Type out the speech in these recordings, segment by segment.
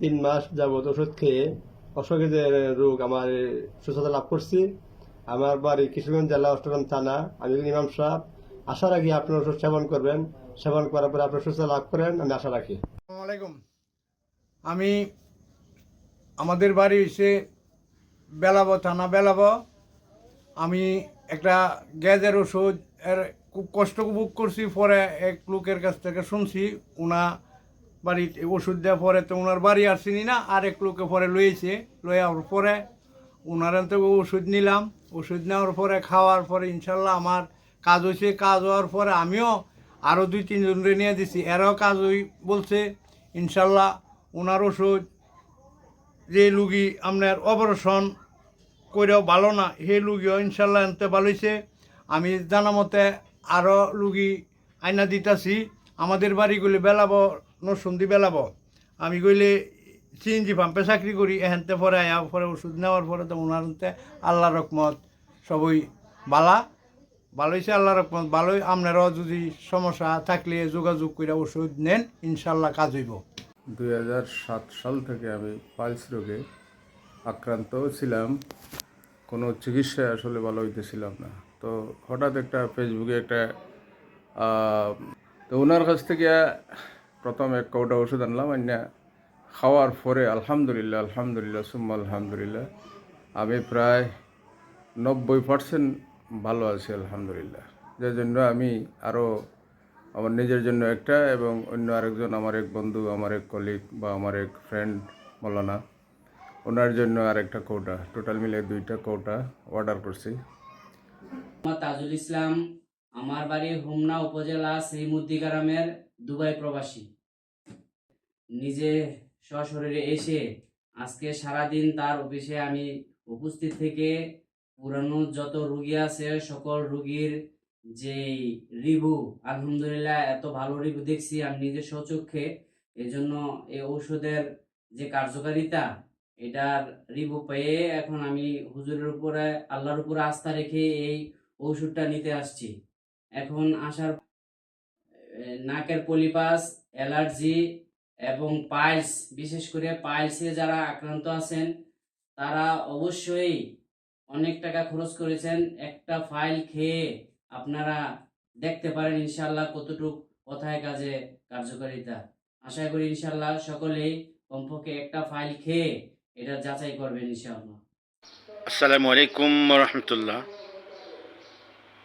3 মাস যাবত ওষুধ খেয়ে অসুখের যে রোগ আমার সুস্থতা লাভ করছি। আমার বাড়ি কিশোরগঞ্জ জেলা অষ্টগ্রাম থানা। আমি ইমাম সাহেব। আশা রাখি আপনার ওষুধ সেবন করবেন, সেবন করার পরে আপনার সুস্থতা লাভ করেন, আমি আশা রাখি। আসসালামু আলাইকুম। আমি আমাদের বাড়ি এসে বেলাবো, থানা বেলাবো। আমি একটা গ্যাসের ওষুধ এর খুব কষ্ট ভোগ করছি। পরে এক লোকের কাছ থেকে শুনছি উনা বাড়িতে ওষুধ দেওয়ার পরে তো ওনার বাড়ি আর চিনি না, আর এক লোকে পরে লইয়েছে। লইয়ার পরে ওনার থেকে ওষুধ নিলাম। ওষুধ নেওয়ার পরে খাওয়ার পরে ইনশাল্লাহ আমার কাজ হয়েছে। কাজ হওয়ার পরে আমিও আরও 2-3 জনরে নিয়ে দিছি, এরাও কাজ বলছে ইনশাল্লাহ। ওনার ওষুধ যে রুগী আপনার অপারেশন কইরাও ভালো না, সেই রুগীও ইনশাল্লাহ আনতে ভালো হয়েছে। আমি জানা মতে আরও রুগী আইনা দিতাছি। আমাদের বাড়িগুলি বেলাবো, নরসুন্দি বেলাবো। আমি গইলে সিএনজি পাম্পে চাকরি করি। এখানতে পরে আয়া পরে ওষুধ নেওয়ার পরে তো ওনারতে আল্লাহ রকমত সবই ভালো হয়েছে। আল্লাহ রকমত ভালোই। আপনারাও যদি সমস্যা থাকলে যোগাযোগ করে ওষুধ নেন, ইনশাল্লাহ কাজ হইব। 2007 সাল থেকে আমি পাইলস রোগে আক্রান্ত ছিলাম। কোনো চিকিৎসায় আসলে ভালো হইতেছিলাম না। তো হঠাৎ একটা ফেসবুকে একটা তো ওনার কাছ থেকে প্রথম এক কৌটা ওষুধ আনলাম। খাওয়ার পরে আলহামদুলিল্লাহ আলহামদুলিল্লাহ সুম্মা আলহামদুলিল্লাহ আমি প্রায় 90% ভালো আছি আলহামদুলিল্লাহ। যার জন্য আমি আরও আমার নিজের জন্য একটা এবং অন্য আরেকজন, আমার এক বন্ধু, আমার এক কলিগ বা আমার এক ফ্রেন্ড মৌলানা, ওনার জন্য আরেকটা কৌটা, টোটাল মিলে 2টা কৌটা অর্ডার করছি। তাজুল ইসলাম, আমার বাড়ি হোমনা উপজেলা শ্রীমুদ্দি গ্রামের, দুবাই প্রবাসী। নিজে সশরীরে এসে আজকে সারাদিন তার অফিসে আমি উপস্থিত থেকে পুরানো যত রুগী আছে সকল রুগীর যে রিভিউ, আলহামদুলিল্লাহ এত ভালো রিভিউ দেখছি আমি নিজের স্বচক্ষে। এজন্য এই ঔষধের যে কার্যকারিতা, এটার রিভিউ পেয়ে এখন আমি হুজুরের উপরে, আল্লাহর উপরে আস্থা রেখে এই ওষুধটা নিতে আসছি। এখন আসার নাকের পলিপাস, অ্যালার্জি এবং পাইলস, বিশেষ করে পাইলসে যারা আক্রান্ত আছেন তারা অবশ্যই অনেক টাকা খরচ করেছেন। একটা ফাইল খেয়ে আপনারা দেখতে পারেন ইনশাল্লাহ কতটুকু কথায় কাজে কার্যকারিতা। আশা করি ইনশাল্লাহ সকলেই কমপক্ষে একটা ফাইল খেয়ে এটা যাচাই করবেন ইনশাআল্লাহ। আসসালামু আলাইকুম রহমতুল্লাহ।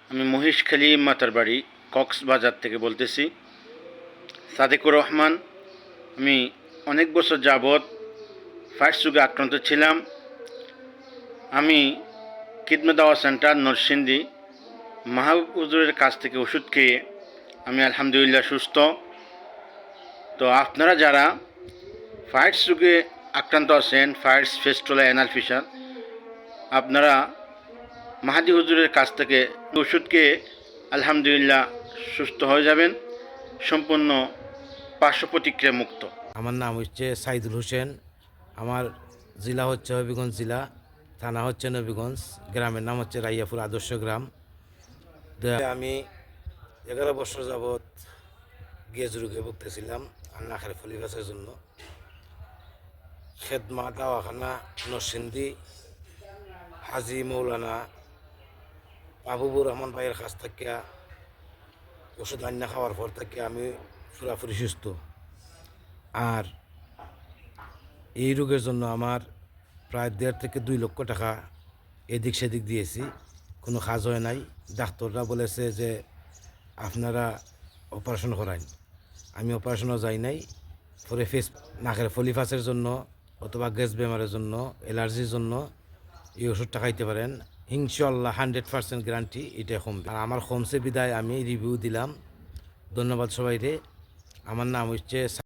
আমি মহিষখালী মাতার বাড়ি কক্সবাজার থেকে বলতেছি, সাদেকুর রহমান। আমি অনেক বছর যাবৎ ফায়ার রোগে আক্রান্ত ছিলাম। আমি কিদমত দাওয়া সেন্টার নরসিংদী মাহবুব হুজুরের কাছ থেকে ওষুধ খেয়ে আমি আলহামদুলিল্লাহ সুস্থ। তো আপনারা যারা ফায়ার রোগে আক্রান্ত আছেন, ফায়ার, ফেস্টোলা, অ্যানাল ফিসার, আপনারা মাহাদি হুজুরের কাছ থেকে ওষুধ খেয়ে আলহামদুলিল্লাহ সুস্থ হয়ে যাবেন, সম্পূর্ণ পার্শ্ব প্রতিক্রিয়া মুক্ত। আমার নাম হচ্ছে সাইদুল হোসেন। আমার জেলা হচ্ছে হবিগঞ্জ জেলা, থানা হচ্ছে নবীগঞ্জ, গ্রামের নাম হচ্ছে রাইয়াপুর আদর্শ গ্রাম। আমি 11 বছর যাবৎ গ্যাস রোগে ভুগতেছিলাম আর নাকের ফলিফাসের জন্য। খেদমা দাওয়াখানা নরসিংদী হাজি মৌলানা মাহবুবুর রহমান ভাইয়ের কাছ থেকে ওষুধ আন্না খাওয়ার পর থেকে আমি পুরাপুরি সুস্থ। আর এই রোগের জন্য আমার প্রায় 1.5 থেকে 2 লক্ষ টাকা এদিক সেদিক দিয়েছি, কোনো কাজ হয় নাই। ডাক্তাররা বলেছে যে আপনারা অপারেশন করান। আমি অপারেশনও যাই নাই। পরে নাকের ফলিফাসের জন্য অথবা গ্যাস বেমারের জন্য, অ্যালার্জির জন্য এই ওষুধটা খাইতে পারেন। ইনশাআল্লাহ 100% গ্যারান্টি এটা কমবে। আর আমার কমছে বিদায় আমি রিভিউ দিলাম। ধন্যবাদ সবাইরে। আমার নাম হচ্ছে